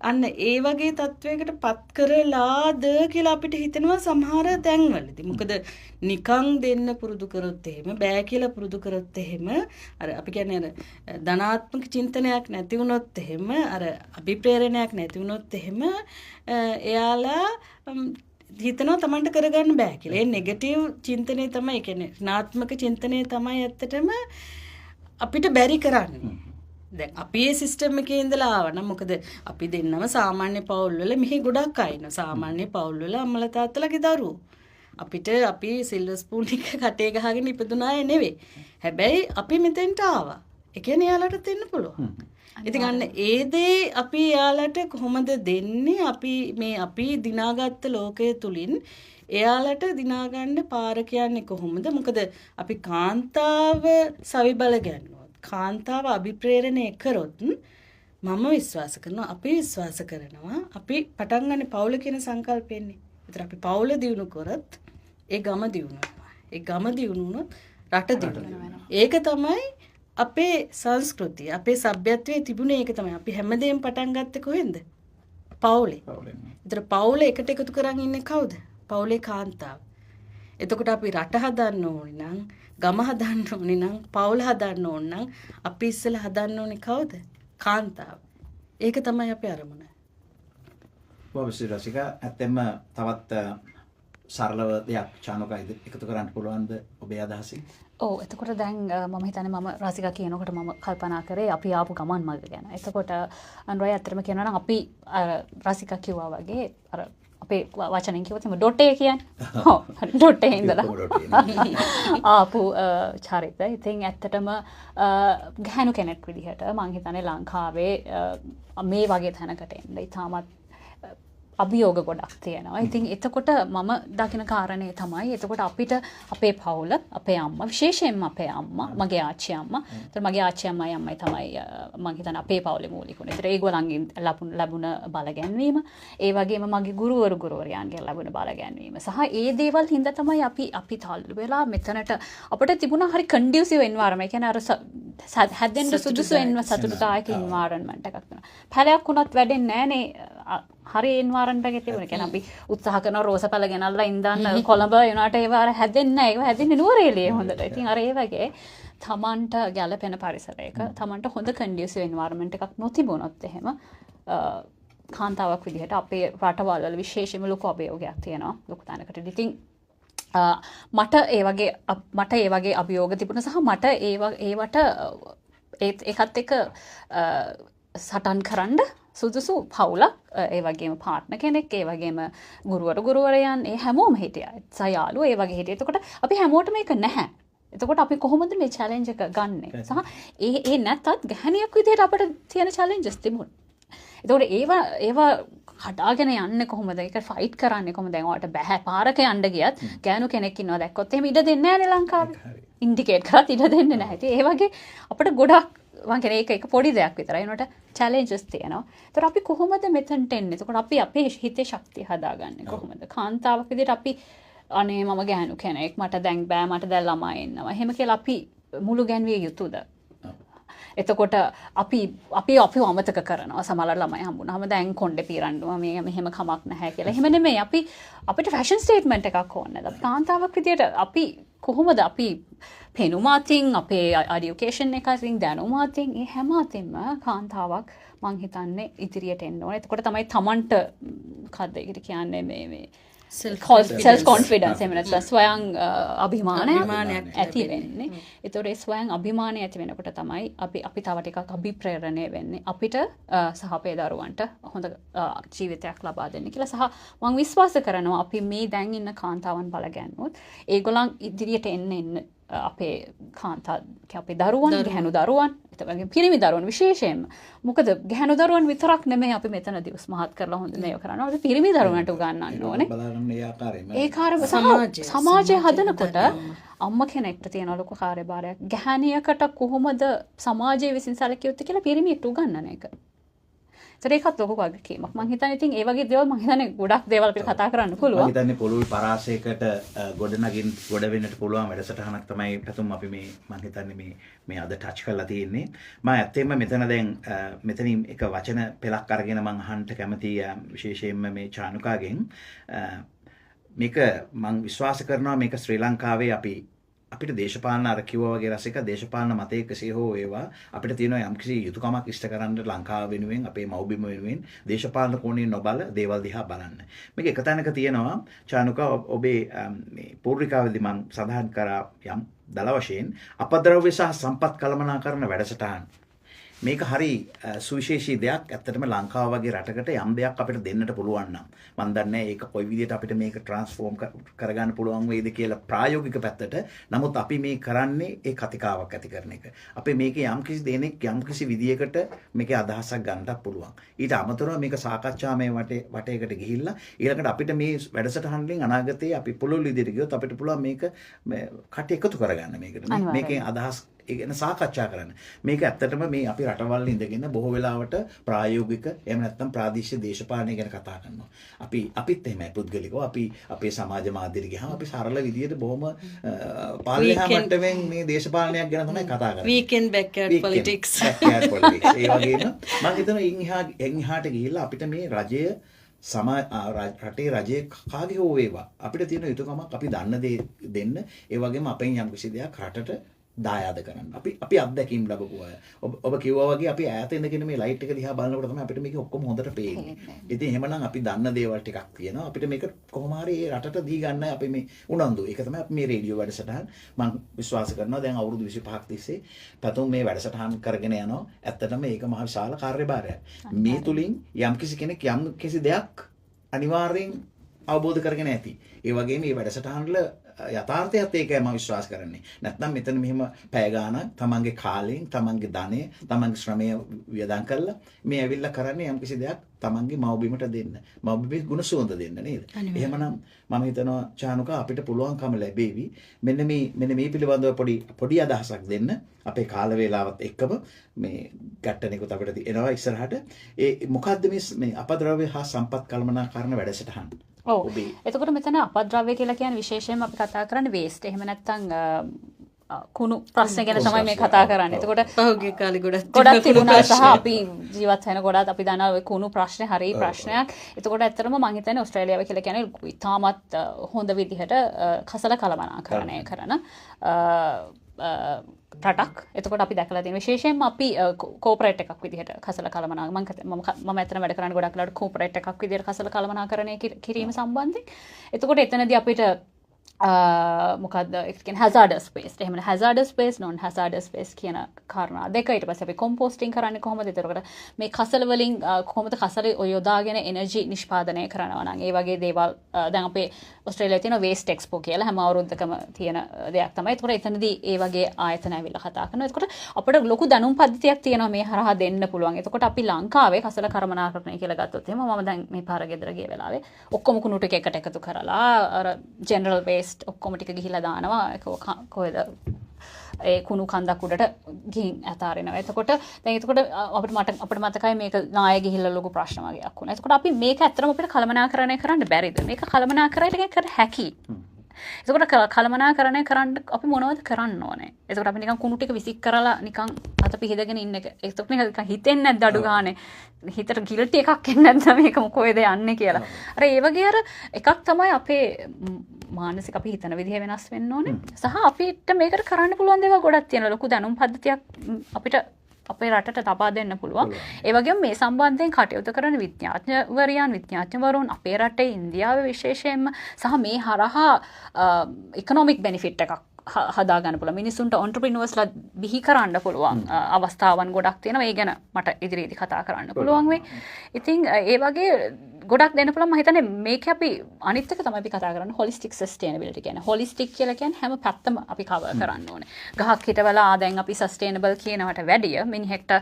අන්න ඒ වගේ තත්වයකට පත් කරලාද කියලා අපිට හිතෙනවා සමහර තැන්වලදී. මොකද නිකං දෙන්න පුරුදු කරොත් එහෙම බෑ කියලා පුරුදු කරොත් එහෙම අර අපි කියන්නේ අර ධනාත්මක චින්තනයක් නැති වුණොත් එහෙම අර අභිප්‍රේරණයක් නැති වුණොත් එහෙම එයාලා හිතනවා Tamanට කරගන්න බෑ කියලා. ඒ නෙගටිව් චින්තනය තමයි කියන්නේ ඍණාත්මක චින්තනය තමයි ඇත්තටම අපිට බැරි කරන්නේ. දැන් අපි මේ සිස්ටම් එකේ ඉඳලා ආවනම් මොකද අපි දෙන්නම සාමාන්‍ය පවුල් වල මෙහි ගොඩක් අය ඉන්නවා. සාමාන්‍ය පවුල් වල අම්මලා තාත්තලාගේ දරුවෝ. අපිට අපි සිල්වර් ස්පූන් එක කටේ ගහගෙන ඉපදුනා අය නෙවෙයි. හැබැයි අපි මෙතෙන්ට ආවා. ඒ කියන්නේ යාලට දෙන්න පුළුවන්. ඉතින් අන්න ඒ දේ අපි යාලට කොහොමද දෙන්නේ? අපි දිනාගත්ත ලෝකයේ තුලින් එයාලට දිනාගන්න පාර කියන්නේ කොහොමද? මොකද අපි කාන්තාව සවි බල ගන්නවා. කාන්තාව අභිප්‍රේරණය කරොත් මම විශ්වාස කරනවා අපි විශ්වාස කරනවා අපි පටන් ගන්න පවුල කියන සංකල්පෙන්නේ. ඒතර අපි පවුල දියුණු කරොත් ඒ ගම දියුණු වෙනවා. ඒ ගම දියුණු වුණොත් රට දියුණු වෙනවා. ඒක තමයි අපේ සංස්කෘතිය. අපේ සભ્યත්වයේ තිබුණේ ඒක තමයි. අපි හැමදේම පටන් ගත්තේ කොහෙන්ද? පවුලේ. ඒතර පවුල එකට එකතු කරන් ඉන්නේ කවුද? පවුලේ කාන්තාව. එතකොට අපි රට හදන්න ඕනේ නම් ගම හදන්න ඕනේ නම් පවුල හදන්න ඕන නම් අපි ඉස්සෙල්ලා හදන්න ඕනේ කවුද? කාන්තාව. ඒක තමයි අපේ අරමුණ. ඔබ රසිකා ඇත්තෙන්ම තවත් සරලව දෙයක් චානක එකතු කරන්න පුළුවන්ද ඔබේ අදහසින්? ඔව් එතකොට දැන් මම හිතන්නේ මම රසිකා කියනකොට මම කල්පනා කරේ අපි ආපු ගමන් මඟ ගැන. එතකොට අනුරයි අත්‍තරම කියනවා නම් අපි රසිකා කිව්වා වගේ අර අපේ වචනෙන් කිව්වොත් එම ඩොටේ කියන්නේ. ඔව් ඩොටේ ඉඳලා ආපු චරිත. ඉතින් ඇත්තටම ගැහණු කෙනෙක් විදිහට මම හිතන්නේ ලංකාවේ මේ වගේ තැනකට එන්න ඉතාමත් අභියෝග ගොඩක් තියෙනවා. ඉතින් එතකොට මම දකින කාරණේ තමයි එතකොට අපිට අපේ පවුල, අපේ අම්මා, විශේෂයෙන්ම අපේ අම්මා, මගේ ආච්චි අම්මා. ඒතර මගේ ආච්චි අම්මයි අම්මයි තමයි මම හිතන්නේ අපේ පවුලේ මූලිකුනේ. ඒතර ඒගොල්ලන්ගෙන් ලැබුණ බල ගැන්වීම, ඒ වගේම මගේ ගුරුවරයන්ගෙන් ලැබුණ බල ගැන්වීම සහ ඒ දේවල් හින්දා තමයි අපි තල්ලු වෙලා මෙතනට අපිට තිබුණා හරි කන්ඩියුසිව් එන්වයරන්මන්ට්. ඒ කියන්නේ අර හැදෙන්න සුදුසු සතුටුදායක එන්වයරන්මන්ට් එකක් වෙනවා. පැලයක් වුණත් වැඩෙන්නේ නැහනේ. හරි එන්වයරන්මන්ට් එකක් තිබුණේ. කියන්නේ අපි උත්සාහ කරන රෝස පැල ගෙනල්ලා ඉඳන් කොළඹ යුණාට ඒව අර හැදෙන්නේ නැහැ. ඒව හැදෙන්නේ නුවරඑළියේ හොඳට. ඉතින් අර ඒ වගේ තමන්ට ගැළපෙන පරිසරයක තමන්ට හොඳ කන්ඩියුසිව් එන්වයරන්මන්ට් එකක් නොතිබුණොත් එහෙම කාන්තාවක් විදිහට අපේ රටවල් වල විශේෂයෙන්ම ලොකු අභියෝගයක් තියෙනවා ලොකු තැනකට. ඉතින් මට ඒ වගේ අභියෝග තිබුණා සහ මට ඒවට ඒකත් එක්ක සටන් කරන්න සුදුසු පවුලක්, ඒ වගේම පාර්ට්නර් කෙනෙක්, ඒ වගේම ගුරුවරයන්, ඒ හැමෝම හිටියා. සයාලු ඒ වගේ හිටියා. එතකොට අපි හැමෝටම මේක නැහැ. එතකොට අපි කොහොමද මේ චැලෙන්ජ් එක ගන්නෙ? සහ ඒ නැත්තත් ගැහණියක් විදිහට අපිට තියෙන චැලෙන්ජස් තිබුණා. එතකොට ඒවා හදාගෙන යන්නේ කොහොමද? ඒක ෆයිට් කරන්නේ කොහොමද? දැන් ඔයාලට බෑ පාරක යන්න ගියත් ගෑනු කෙනෙක් ඉන්නවා දැක්කොත් එහෙම ඉඩ දෙන්නේ නැහැ නේ ලංකාවේ. ඉන්ඩිකේට් කරත් ඉඩ දෙන්නේ නැහැ. ඉතින් ඒ වගේ අපිට ගොඩක් මං කියන්නේ ඒක පොඩි දෙයක් විතරයි. ඒනට චැලෙන්ජස් තියෙනවා. ඒතර අපි කොහොමද මෙතනට එන්නේ? එතකොට අපි අපේ හිතේ ශක්තිය හදාගන්නේ කොහොමද? කාන්තාවක් විදිහට අපි අනේ මම ගෑනු කෙනෙක් මට දැන් බෑ මට දැන් ළමයි ඉන්නවා. එහෙම කියලා අපි මුළු ගැන්විය යුතුද? එතකොට අපි අමතක කරනවා සමහර ළමයි හම්බුනහම දැන් කොණ්ඩේ පීරන්නවා මේ මෙහෙම කමක් නැහැ කියලා. එහෙම නෙමෙයි අපිට ෆැෂන් ස්ටේට්මන්ට් එකක් ඕනේ. අපි කාන්තාවක් විදියට අපි කොහොමද අපි පෙනුම අතින් අපේ එඩියුකේෂන් එක අතින් දැනුම අතින් ඒ හැම අතින්ම කාන්තාවක් මං හිතන්නේ ඉදිරියට එන්න ඕනේ. එතකොට තමයි Tamanට මොකද්ද ඒකට කියන්නේ මේ self confidence එහෙම නැත්නම් ස්වයං අභිමානයක් ඇති වෙන්නේ. ඒතකොට ඒ ස්වයං අභිමානය ඇති වෙනකොට තමයි අපි තව ටිකක් අභිප්‍රේරණය වෙන්නේ අපිට සහ අපේ දරුවන්ට හොඳ ජීවිතයක් ලබා දෙන්න කියලා. සහ මම විශ්වාස කරනවා අපි මේ දැන් ඉන්න කාන්තාවන් බලගන්නොත් ඒගොල්ලන් ඉදිරියට එන්න අපේ කාන්තා අපේ දරුවන් ගැහැණු දරුවන් එතකොට පිරිමි දරුවන් විශේෂයෙන්ම මොකද ගැහැණු දරුවන් විතරක් නෙමෙයි අපි මෙතනදී උස්මහත් කරලා හොඳ මේව කරනවා අපි පිරිමි දරුවන්ට උගන්වන්න ඕනේ ඒ කාර්යය සමාජය හදනකොට අම්මා කෙනෙක්ට තියෙන ලොකු කාර්යභාරයක් ගැහැණියකට කොහොමද සමාජයේ විසින් සැලකිය යුත්තේ කියලා පිරිමියට උගන්වන එක. ඒකත් ලොකු වගකීමක්. මම හිතන්නේ ඉතින් ඒ වගේ දේවල් මම හිතන්නේ ගොඩක් දේවල් අපිට කතා කරන්න පුළුවන්. මම හිතන්නේ පොළොවේ පරාසයකට ගොඩ වෙන්නට පුළුවන් වැඩසටහනක් තමයි පැතුම් අපි මේ මම හිතන්නේ මේ අද ටච් කරලා තියෙන්නේ. මම ඇත්තෙන්ම මෙතන දැන් මෙතනින් එක වචන පෙළක් අරගෙන මම අහන්න කැමතියි විශේෂයෙන්ම මේ චානුකාගෙන් මේක මම විශ්වාස කරනවා මේක ශ්‍රී ලංකාවේ අපිට දේශපාලන අර කිව්වා වගේ රසික දේශපාලන මතයක කෙසේ හෝ ඒවා අපිට තියෙන යම්කිසි යුතුයකමක් ඉෂ්ට කරන්න ලංකාව වෙනුවෙන් අපේ මව්බිම වෙනුවෙන් දේශපාලන කෝණයෙන් නොබල දේවල් දිහා බලන්න. මේක එක තැනක තියෙනවා චානුකා ඔබේ මේ පූර්විකාවේදී මම සඳහන් කරා යම් දල වශයෙන් අපද්‍රව්‍ය සහ සම්පත් කළමනාකරන වැඩසටහන. මේක හරි සුවිශේෂී දෙයක්. ඇත්තටම ලංකාව වගේ රටකට යම් දෙයක් අපිට දෙන්නට පුළුවන් නම් මම දන්නේ ඒක කොයි විදිහට අපිට මේක ට්‍රාන්ස්ෆෝම් කරගන්න පුළුවන් වේද කියලා ප්‍රායෝගික පැත්තට. නමුත් අපි මේ කරන්නේ ඒ කතිකාවක් ඇති කරන එක. අපි මේකේ යම්කිසි දෙනෙක් යම්කිසි විදියකට මේකේ අදහසක් ගන්නත් පුළුවන්. ඊට අමතරව මේක සාකච්ඡාමය වටේකට ගිහිල්ලා ඊළඟට අපිට මේ වැඩසටහන් වලින් අනාගතයේ අපි පුළුල් විදිහට ගියොත් අපිට පුළුවන් මේක කට එකතු කරගන්න මේකට. මේකේ අදහස් ඒ ගැන සාකච්ඡා කරන්න. මේක ඇත්තටම මේ අපි රටවල් ඉඳගෙන බොහෝ වෙලාවට ප්‍රායෝගික එහෙම නැත්නම් ප්‍රාදේශීය දේශපාලනය ගැන කතා කරනවා. අපිත් එහෙමයි පුද්ගලිකව අපි අපේ සමාජ මාධ්‍යෙට ගියාම අපි සරල විදියට බොහොම පාලනය මට්ටමින් මේ දේශපාලනයක් ගැන තමයි කතා කරන්නේ. weekend backyard politics. ඒ වගේම මම හිතනවා එහාට ගිහිල්ලා අපිට මේ රජය රටේ රජයේ කාගේ හෝ වේවා අපිට තියෙන යුතුයකමක් අපි දන්න දේ දෙන්න. ඒ වගේම අපෙන් යම් කිසි දෙයක් රටට දායාද කරන්න. අපි අත්දැකීම් ලැබපු අය. ඔබ කිව්වා වගේ අපි ඈත ඉඳගෙන මේ ලයිට් එක දිහා බලනකොට තමයි අපිට මේක ඔක්කොම හොඳට පේන්නේ. ඉතින් එහෙමනම් අපි දන්න දේවල් ටිකක් තියෙනවා. අපිට මේක කොහොම හරි ඒ රටට දී ගන්නයි අපි මේ උනන්දු. ඒක තමයි අපි මේ රේඩියෝ වැඩසටහන් මම විශ්වාස කරනවා දැන් අවුරුදු 25ක් තිස්සේ පැතුම් මේ වැඩසටහන් කරගෙන යනවා. ඇත්තටම මේක මහ විශාල කාර්යභාරයක්. මේ තුලින් යම්කිසි කෙනෙක් යම්කිසි දෙයක් අනිවාර්යෙන් අවබෝධ කරගෙන ඇති. ඒ වගේම මේ වැඩසටහන් වල යථාර්ථයත් ඒකයි මම විශ්වාස කරන්නේ. නැත්නම් මෙතන මෙහෙම පැය ගාණක් තමන්ගේ කාලයෙන්, තමන්ගේ ධනය, තමන්ගේ ශ්‍රමය වියදම් කරලා මේ ඇවිල්ලා කරන්නේ යම්කිසි දෙයක් තමන්ගේ මව්බිමට දෙන්න. මව්බිමේ ගුණ සුවඳ දෙන්න නේද? එහෙමනම් මම හිතනවා චානුකා අපිට පුළුවන්කම ලැබෙවි. මෙන්න මේ පිළිබඳව පොඩි අදහසක් දෙන්න. අපේ කාල වේලාවත් එක්කම මේ ගැටණේකුත් අපිට එනවා ඉස්සරහට. ඒ මොකද්ද මේ අපද්‍රව්‍ය හා සම්පත් කළමනාකරන වැඩසටහන? ඔව්. එතකොට මෙතන අපද්‍රව්‍ය කියලා කියන්නේ විශේෂයෙන්ම අපි කතා කරන්නේ වේස්ට්. එහෙම නැත්නම් කුණු ප්‍රශ්න ගැන තමයි මේ කතා කරන්නේ. එතකොට පහුගිය කාලේ ගොඩක් තිබුණා සහ අපි ජීවත් වෙන ගොඩක් අපි දන්නා ඔය කුණු ප්‍රශ්නේ හරි ප්‍රශ්නයක්. එතකොට ඇත්තටම මම හිතන්නේ ඕස්ට්‍රේලියාව කියලා කියන්නේ ඉතාමත් හොඳ විදිහට කසල කළමනාකරණය කරන රටක්. එතකොට අපි දැකලා තියෙන විශේෂයෙන්ම අපි කෝපරේට් එකක් විදිහට කසල කළමනාකරණය මම ඇත්තටම වැඩ කරන්නේ ගොඩක් වෙලාවට කෝපරේට් එකක් විදිහට කසල කළමනාකරණය කිරීම සම්බන්ධයෙන්. එතකොට එතනදී අපිට මොකක්ද hazardous waste. එහෙම hazardous waste non hazardous waste කියන කාරණා දෙක. ඊට පස්සේ අපි composting කරන්නේ කොහොමද? එතකොට මේ කසල වලින් කොහොමද කසල යොදාගෙන එනර්ජි නිෂ්පාදනය කරනවා නම් ඒ වගේ දේවල් දැන් අපේ ඕස්ට්‍රේලියාවේ තියෙන waste expo කියලා හැම අවුරුද්දකම තියෙන දෙයක් තමයි. ඒතකොට එතනදී ඒ වගේ ආයතන ඇවිල්ලා කතා කරනවා. ඒතකොට අපිට ලොකු දැනුම් පද්ධතියක් තියෙනවා මේ හරහා දෙන්න පුළුවන්. ඒතකොට අපි ලංකාවේ කසල කළමනාකරණය කියලා ගත්තොත් එහෙම මම දැන් මේ පාර ගෙදර ගිය වෙලාවේ ඔක්කොම කුණු ටික එකට එකතු කරලා අර general waste ඔක්කොම ටික ගිහිලා දානවා. කොහෙද ඒ කුණු කන්දක් උඩට ගිහින් අතාරිනවා. එතකොට දැන් අපිට මතකයි මේක නාය ගිහිල්ලා ලොකු ප්‍රශ්න වගේක් වුණා. එතකොට අපි මේක ඇත්තටම අපිට කළමනාකරණය කරන්න බැරිද? මේක කළමනාකරණය කර හැකි. එතකොට කළමනාකරණය කරන්න අපි මොනවද කරන්න ඕනේ? එතකොට අපි නිකන් කුණු ටික විසික් කරලා නිකන් අත පිහදගෙන ඉන්න එක. එතකොට නිකන් හිතෙන්නේ නැද්ද අඩු ගානේ? හිතට ගිල්ටි එකක් එන්නේ නැද්ද මේක කොහෙද යන්නේ කියලා. අර ඒ වගේ අර එකක් තමයි අපේ මානසික අපි හිතන විදිහ වෙනස් වෙන්න ඕනේ. සහ අපිට මේකට කරන්න පුළුවන් දේවල් ගොඩක් තියෙනවා. ලොකු දැනුම් පද්ධතියක් අපිට අපේ රටට තබා දෙන්න පුළුවන්. ඒ වගේම මේ සම්බන්ධයෙන් කටයුතු කරන විද්‍යාඥවරුන් අපේ රටේ ඉන්දියාවේ විශේෂයෙන්ම සහ මේ හරහා ඉකොනොමික් බෙනිෆිට් එකක් හදා ගන්න පුළුවන්. මිනිසුන්ට ඔන්ටර්ප්‍රිනර්ස්ලා බිහි කරන්න පුළුවන් අවස්ථාවන් ගොඩක් තියෙනවා. ඒ ගැන මට ඉදිරියේදී කතා කරන්න පුළුවන් වෙයි. ඉතින් ඒ වගේ ගොඩක් දෙන්න පුළුවන්. මම හිතන්නේ මේක අපි අනිත් එක තමයි අපි කතා කරන්නේ holistic sustainability කියන්නේ. holistic කියලා කියන්නේ හැම පැත්තම අපි cover කරන්න ඕනේ. ගහක් හිටවලා දැන් අපි sustainable කියනවට වැඩිය මිනිහෙක්ට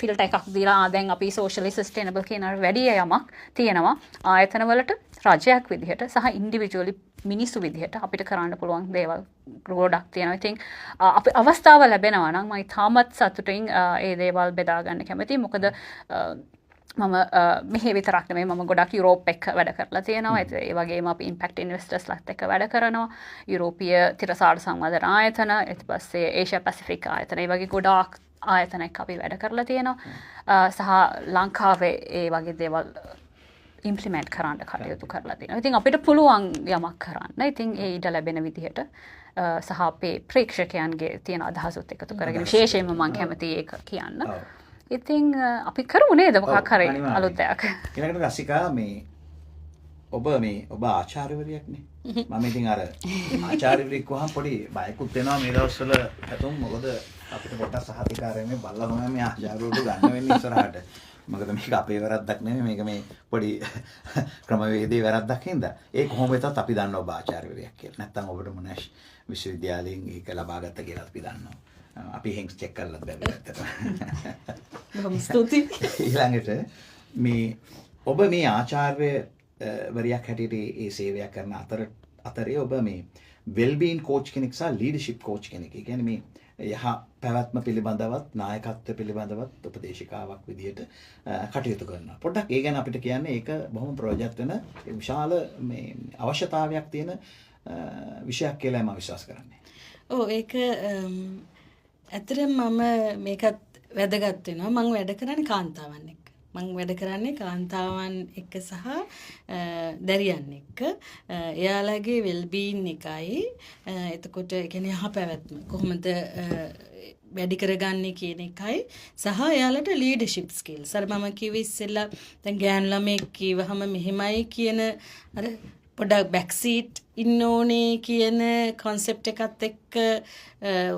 ෆිල්ටර් එකක් දීලා දැන් අපි socially sustainable කියනවට වැඩිය යමක් තියෙනවා. ආයතන වලට රජයක් විදිහට සහ individually මිනිස්සු විදිහට අපිට කරන්න පුළුවන් දේවල් ගොඩක් තියෙනවා. ඉතින් අපි අවස්ථාව ලැබෙනවා නම් මම තාමත් සතුටින් ඒ දේවල් බෙදා ගන්න කැමතියි. මොකද මම මෙහෙ විතරක් නෙමෙයි මම ගොඩක් යුරෝප් එක්ක වැඩ කරලා තියෙනවා. ඒ වගේම අපි ඉම්පැක්ට් ඉන්වෙස්ටර්ස්ලාත් එක්ක වැඩ කරනවා. යුරෝපීය තිරසාර සංවර්ධන ආයතන, ඊට පස්සේ ඒෂියා පැසිෆික් ආයතන, ඒ වගේ ගොඩාක් ආයතන එක්ක අපි වැඩ කරලා තියෙනවා. සහ ලංකාවේ ඒ වගේ දේවල් ඉම්ප්ලිමන්ට් කරන්න කටයුතු කරලා තියෙනවා. ඉතින් අපිට පුළුවන් යමක් කරන්න. ඉතින් ඒ ඉඩ ලැබෙන විදිහට සහ අපේ ප්‍රේක්ෂකයන්ගේ තියෙන අදහසත් එකතු කරගෙන විශේෂයෙන්ම මම කැමතියි ඒක කියන්න. ඉතින් අපි කරමු නේද මොකක් හරි අලුත් දෙයක්. ඊළඟට රසිකා ඔබ ආචාර්යවරියක්නේ. මම ඉතින් අර ආචාර්යවරියෙක් වහම පොඩි බයකුත් වෙනවා මේ දවස්වල හැතුම්. මොකද අපිට පොඩ්ඩක් සහතිකාරයෙන් මේ බල්ලා තමයි මේ ආචාර්යවරු ගන්න වෙන්නේ ඉස්සරහට. මොකද මේක අපේ වැරද්දක් නෙමෙයි. මේක මේ පොඩි ක්‍රමවේදයේ වැරද්දක් හින්දා. ඒ කොහොම වෙතත් අපි දන්නවා ඔබ ආචාර්යවරියක් කියලා. නැත්තම් ඔබට මොනෑෂ් විශ්වවිද්‍යාලයෙන් ඒක ලබාගත්ත කියලා අපි දන්නවා. අපි හෙන්ක්ස් චෙක් කරලා බැලුවා. බොහොම ස්තුතියි. ඊළඟට මේ ඔබ මේ ආචාර්යවරියක් හැටියට ඒ සේවයක් කරන අතරේ ඔබ මේ වෙල්බීන් කෝච් කෙනෙක් සහ ලීඩර්ෂිප් කෝච් කෙනෙක්. ඒ කියන්නේ මේ යහ පැවැත්ම පිළිබඳවත් නායකත්ව පිළිබඳවත් උපදේශිකාවක් විදිහට කටයුතු කරනවා. පොඩ්ඩක් ඒ ගැන අපිට කියන්නේ ඒක බොහොම ප්‍රොජෙක්ට් වෙන විශාල මේ අවශ්‍යතාවයක් තියෙන විෂයක් කියලා මම විශ්වාස කරන්නේ. ඔව් ඒක ඇත්තටම මම මේකත් වැදගත් වෙනවා. මම වැඩ කරන්නේ කාන්තාවන් එක්ක. මම වැඩ කරන්නේ කාන්තාවන් එක්ක සහ දැරියන් එක්ක. එයාලගේ වෙල්බීන් එකයි එතකොට ඒ කියන්නේ යහපැවැත්ම කොහොමද වැඩි කරගන්නේ කියන එකයි සහ එයාලට ලීඩර්ෂිප් ස්කිල්ස්. අර මම කිව්ව ඉස්සෙල්ලා දැන් ගෑනු ළමෙක් කිව්වහම මෙහෙමයි කියන අර පොඩක් බැක්සීට් ඉන්න ඕනේ කියන කොන්සෙප්ට් එකත් එක්ක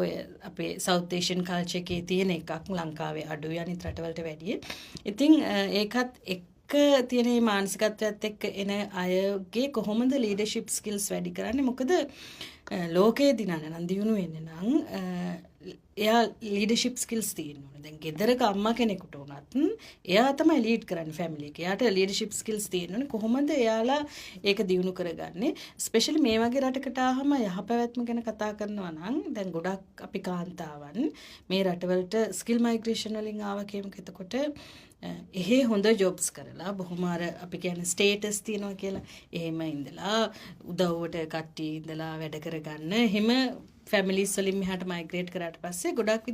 ඔය අපේ සවුත් ඒෂියන් කල්චර් එකේ තියෙන එකක් ලංකාවේ අඩුයි අනිත් රටවලට වැඩිය. ඉතින් ඒකත් එක්ක තියෙන මේ මානසිකත්වයත් එක්ක එන අයගේ කොහොමද ලීඩර්ෂිප් ස්කිල්ස් වැඩි කරන්නේ? මොකද ලෝකයේ දිනන නම් දියුණු වෙන්නේ නම් එයා ලීඩර්ෂිප් ස්කිල්ස් තියෙන්න ඕනේ. දැන් ගෙදරක අම්මා කෙනෙකුට උනත් එයා තමයි ලීඩ් කරන්නේ ෆැමිලි එක. එයාට ලීඩර්ෂිප් ස්කිල්ස් තියෙන්න ඕනේ. කොහොමද එයාලා ඒක දියුණු කරගන්නේ? ස්පෙෂලි මේ වගේ රටකට ආවම යහපැවැත්ම ගැන කතා කරනවා නම් දැන් ගොඩක් අපි කාන්තාවන් මේ රටවලට ස්කිල් මයිග්‍රේෂන් වලින් ආවා කියමුක. එතකොට එහෙ හොඳ ජොබ්ස් කරලා බොහොම අර අපි කියන්නේ ස්ටේටස් තියනවා කියලා. එහෙම ඉඳලා උදව්වට කට්ටිය ඉඳලා වැඩ කරගන්න. එහෙම ෆැමිලිස් වලින් මෙහාට මයිග්‍රේට් කරාට පස්සේ ගොඩක්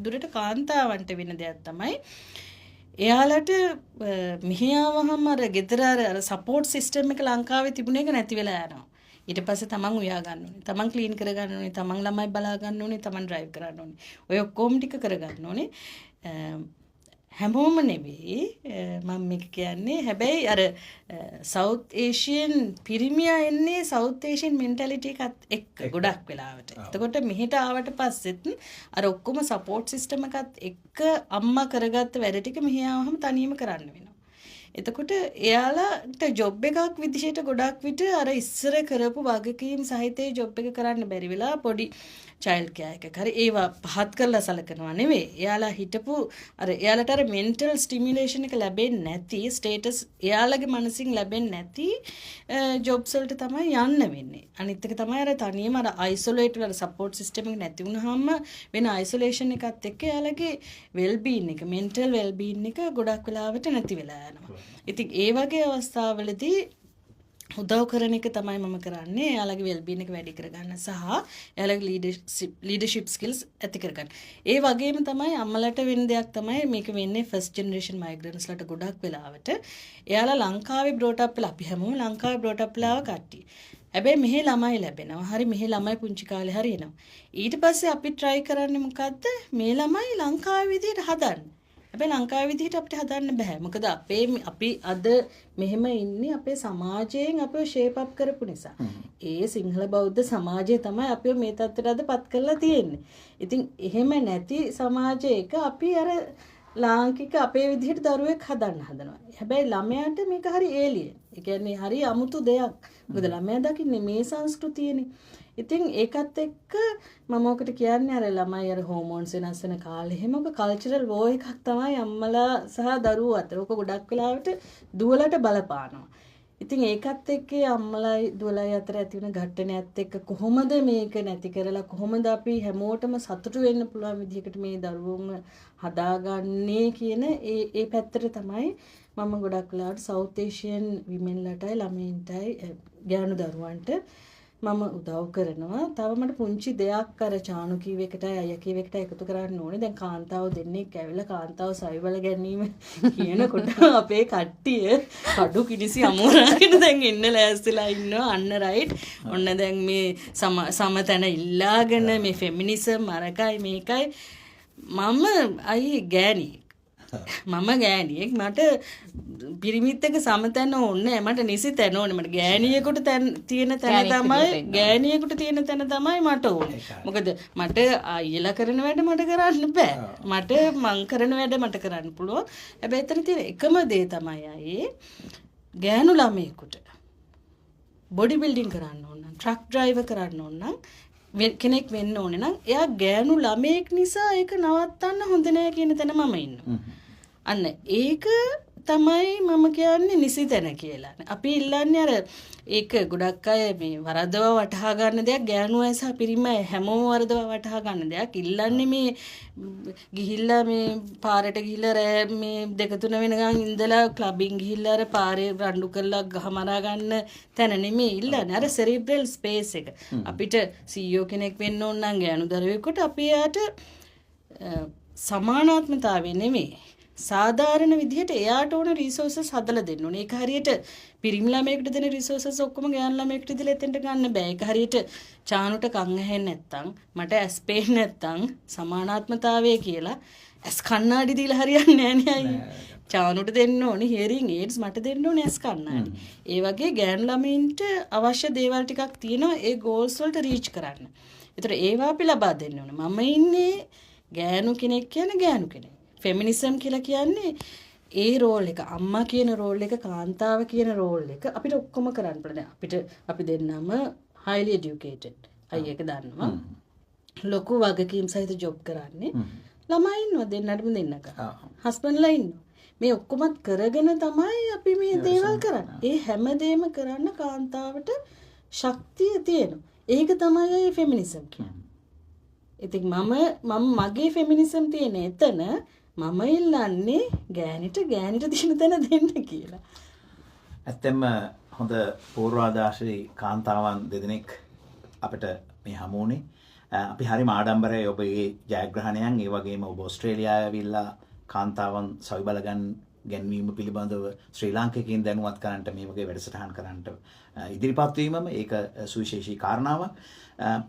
දුරට කාන්තාවන්ට වෙන දෙයක් තමයි එයාලට මෙහි ආවහම අර ගෙදර අර සපෝට් සිස්ටම් එක ලංකාවේ තිබුණ එක නැති වෙලා යනවා. ඊට පස්සේ තමන් උයා ගන්න ඕනේ. තමන් ක්ලීන් කර ගන්න ඕනේ. තමන් ළමයි බලා ගන්න ඕනේ. තමන් ඩ්‍රයිව් කරන්න ඕනේ. ඔය ඔක්කොම ටික කර ගන්න ඕනේ. හැමෝම නෙවෙයි මම මේක කියන්නේ. හැබැයි අර සවුත් ඒෂියන් පිරිමියා එන්නේ සවුත් ඒෂියන් මෙන්ටැලිටි එකත් එක්ක ගොඩක් වෙලාවට. එතකොට මෙහෙට ආවට පස්සෙත් අර ඔක්කොම සපෝට් සිස්ටම් එකත් එක්ක අම්මා කරගත්ත වැඩ ටික මෙහි ආවම තනියම කරන්න වෙනවා. එතකොට එයාලාට ජොබ් එකක් විදිහට ගොඩක් විට අර ඉස්සර කරපු වගකීම් සහිතේ ජොබ් එක කරන්න බැරි වෙලා පොඩි චයිල්ඩ් කෙයාර් එකක් හරි ඒවා පහත් කරලා සලකනවා නෙවෙයි. එයාලා හිටපු අර එයාලට අර මෙන්ටල් ස්ටිමියුලේෂන් එක ලැබෙන්නේ නැති ස්ටේටස් එයාලගේ මනසින් ලැබෙන්නේ නැති ජොබ්ස් වලට තමයි යන්න වෙන්නේ. අනිත් එක තමයි අර තනියම අර අයිසොලේට් වෙලා සපෝට් සිස්ටම් එක නැති වුනහම වෙන අයිසොලේෂන් එකත් එක්ක එයාලගේ වෙල් බීන් එක මෙන්ටල් වෙල් බීන් එක ගොඩක් වෙලාවට නැති වෙලා යනවා. ඉතින් ඒ වගේ අවස්ථාවලදී උදව් කරන එක තමයි මම කරන්නේ. එයාලගේ වෙල් බීන් එක වැඩි කරගන්න සහ එයාලගේ ලීඩර්ෂිප් ස්කිල්ස් ඇති කරගන්න. ඒ වගේම තමයි අම්මලට වෙන දෙයක් තමයි මේක වෙන්නේ ෆස්ට් ජෙනරේෂන් මයිග්‍රන්ට්ස් ලට ගොඩක් වෙලාවට. එයාලා ලංකාවේ බ්‍රෝට් අප් වෙලා අපි හැමෝම ලංකාවේ බ්‍රෝට් අප් වෙලාව කට්ටිය. හැබැයි මෙහි ළමයි ලැබෙනවා. හරි මෙහි ළමයි පුංචි කාලේ හරි එනවා. ඊට පස්සේ අපි try කරන්නේ මොකද්ද? මේ ළමයි ලංකාවේ විදිහට හදන්න. හැබැයි ලංකාවේ විදිහට අපිට හදන්න බෑ. මොකද අපි අද මෙහෙම ඉන්නේ අපේ සමාජයෙන් අපිව ෂේප් අප් කරපු නිසා. ඒ සිංහල බෞද්ධ සමාජය තමයි අපිව මේ තත්ත්වයට අදපත් කරලා තියෙන්නේ. ඉතින් එහෙම නැති සමාජයක අපි අර ලාංකික අපේ විදිහට දරුවෙක් හදන්න හදනවා. හැබැයි ළමයාට මේක හරි ඒලියන්. ඒ කියන්නේ හරි අමුතු දෙයක්. මොකද ළමයා දකින්නේ මේ සංස්කෘතියනේ. ඉතින් ඒකත් එක්ක මම ඔකට කියන්නේ අර ළමයි අර හෝමෝන්ස් වෙනස් වෙන කාලේ එහෙම ඔක කල්චරල් වෝ එකක් තමයි අම්මලා සහ දරුවෝ අතර. ඔක ගොඩක් වෙලාවට දුවලට බලපානවා. ඉතින් ඒකත් එක්ක අම්මලයි දුවලයි අතර ඇති වෙන ඝට්ටනයත් එක්ක කොහොමද මේක නැති කරලා කොහොමද අපි හැමෝටම සතුටු වෙන්න පුළුවන් විදිහකට මේ දරුවෝම හදාගන්නේ කියන ඒ පැත්තට තමයි මම ගොඩක් වෙලාවට සවුත් ඒෂියන් විමෙන්ලටයි ළමයින්ටයි ගෑනු දරුවන්ට මම උදව් කරනවා. තව මට පුංචි දෙයක් අර චානු කීව එකටයි අය කීව එකටයි එකතු කරන්න ඕනේ. දැන් කාන්තාව දෙන්නෙක් ඇවිල්ලා කාන්තාව සවිබල ගැනීම කියනකොට අපේ කට්ටිය කඩු කිනිසි අමෝරාගෙන දැන් ඉන්න ලෑස්තිලා ඉන්නවා. අන්න රයිට්. ඔන්න දැන් මේ සමතැන ඉල්ලාගෙන මේ ෆෙමිනිසම් අරකයි මේකයි. මම අයි ගෑණියෙක්. මම ගෑණියෙක්. මට පිරිමිත් එක සමතැන ඕනේ. මට නිසි තැන ඕනේ. මට ගෑණියෙකුට තියෙන තැන තමයි ගෑණියෙකුට තියෙන තැන තමයි මට ඕනේ. මොකද මට අයියලා කරන වැඩ මට කරන්න බෑ. මට මං කරන වැඩ මට කරන්න පුළුවන්. හැබැයි එතන තියෙන එකම දේ තමයි අයේ ගෑනු ළමයෙකුට බොඩි බිල්ඩින් කරන්න ඕන නම් ට්‍රක් ඩ්‍රයිවර් කරන්න ඕන නම් කෙනෙක් වෙන්න ඕනේ නම් එයා ගෑනු ළමයෙක් නිසා ඒක නවත්තන්න හොඳ නෑ කියන තැන මම ඉන්නවා. අන්න ඒක තමයි මම කියන්නේ නිසි තැන කියලා. අපි ඉල්ලන්නේ අර ඒක ගොඩක් අය මේ වරදව වටහා ගන්න දෙයක් ගෑනු අය සහ පිරිමි අය හැමෝම වරදව වටහා ගන්න දෙයක් ඉල්ලන්නේ මේ ගිහිල්ලා මේ පාරට ගිහිල්ලා රෑ මේ 2-3 වෙනකන් ඉඳලා ක්ලබින් ගිහිල්ලා අර පාරේ රණ්ඩු කරලා ගහමරා ගන්න තැන නෙමෙයි ඉල්ලන්නේ අර සෙරිබ්‍රල් ස්පේස් එක. අපිට CEO කෙනෙක් වෙන්න ඕන නම් ගෑනු දරුවෙකුට අපි යාට සමානාත්මතාවය නෙමෙයි සාධාරණ විදිහට එයාට ඕන රිසෝසස් හදලා දෙන්න ඕනේ. ඒක හරියට පිරිමි ළමයෙකුට දෙන රිසෝසස් ඔක්කොම ගෑනු ළමයෙකුට දීලා එතෙන්ට ගන්න බෑ. ඒක හරියට චානුට කන් ඇහෙන්නේ නැත්තම් මට ඇස් පේන්නේ නැත්තම් සමානාත්මතාවය කියලා ඇස් කණ්ණාඩි දීලා හරියන්නේ නැහැ නේ. චානුට දෙන්න ඕනේ හියරින් ඒඩ්ස් මට දෙන්න ඕනේ ඇස් කණ්ණාඩි. ඒ වගේ ගෑනු ළමයින්ට අවශ්‍ය දේවල් ටිකක් තියෙනවා ඒ ගෝල්ස් වලට රීච් කරන්න. ඒතර ඒවා අපි ලබා දෙන්න ඕනේ. මම ඉන්නේ ගෑනු කෙනෙක් කියන ගෑනු කෙනෙක්. ෆෙමිනිසම් කියලා කියන්නේ ඒ රෝල් එක අම්මා කියන රෝල් එක කාන්තාව කියන රෝල් එක අපිට ඔක්කොම කරන්න පුළුවන්. අපි දෙන්නම highly educated. අයියක දන්නවා. ලොකු වගකීම් සහිත ජොබ් කරන්නේ. ළමයි ඉන්නවා දෙන්නටම දෙන්නක. හස්බන්ඩ්ලා ඉන්නවා. මේ ඔක්කොමත් කරගෙන තමයි අපි මේ දේවල් කරන්නේ. ඒ හැමදේම කරන්න කාන්තාවට ශක්තිය තියෙනවා. ඒක තමයි ෆෙමිනිසම් කියන්නේ. ඉතින් මම මගේ ෆෙමිනිසම් තියෙන එතන මම ඉල්ලන්නේ ගෑනිට තියෙන තැන දෙන්න කියලා. ඇත්තෙන්ම හොඳ පූර්වාදර්ශී කාන්තාවන් දෙදෙනෙක් අපිට මේ හමුුනේ. අපි හරි ආඩම්බරයි ඔබගේ ජයග්‍රහණයන්. ඒ වගේම ඔබ ඕස්ට්‍රේලියාවේ ඇවිල්ලා කාන්තාවන් සවිබල ගැන්වීම පිළිබඳව ශ්‍රී ලාංකිකයින් දැනුවත් කරන්නට මේ වගේ වැඩසටහන් කරන්නට ඉදිරිපත් වීමම ඒක සුවිශේෂී කාරණාවක්.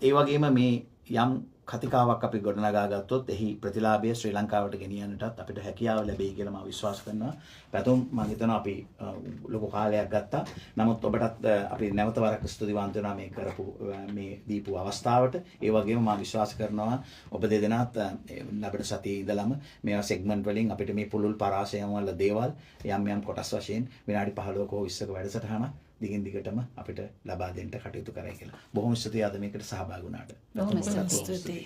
ඒ වගේම මේ යම් කතිකාවක් අපි ගොඩනගා ගත්තොත් එහි ප්‍රතිලාභය ශ්‍රී ලංකාවට ගෙනියන්නටත් අපිට හැකියාව ලැබෙයි කියලා මම විශ්වාස කරනවා. පැතුම් මම හිතනවා අපි ලොකු කාලයක් ගත්තා. නමුත් ඔබටත් අපි නැවත වරක් ස්තුතිවන්ත වෙනවා මේ කරපු මේ දීපු අවස්ථාවට. ඒ වගේම මම විශ්වාස කරනවා ඔබ දෙදෙනාත් ලැබෙන සතියේ ඉඳලම මේවා සෙග්මන්ට් වලින් අපිට මේ පුළුල් පරාසයන් වල දේවල් යම් කොටස් වශයෙන් විනාඩි 15ක හෝ 20ක වැඩසටහන දිගින් දිගටම අපිට ලබා දෙන්න කටයුතු කරයි කියලා. බොහොම ස්තුතියි අද මේකට සහභාගී වුණාට. බොහොම ස්තුතියි.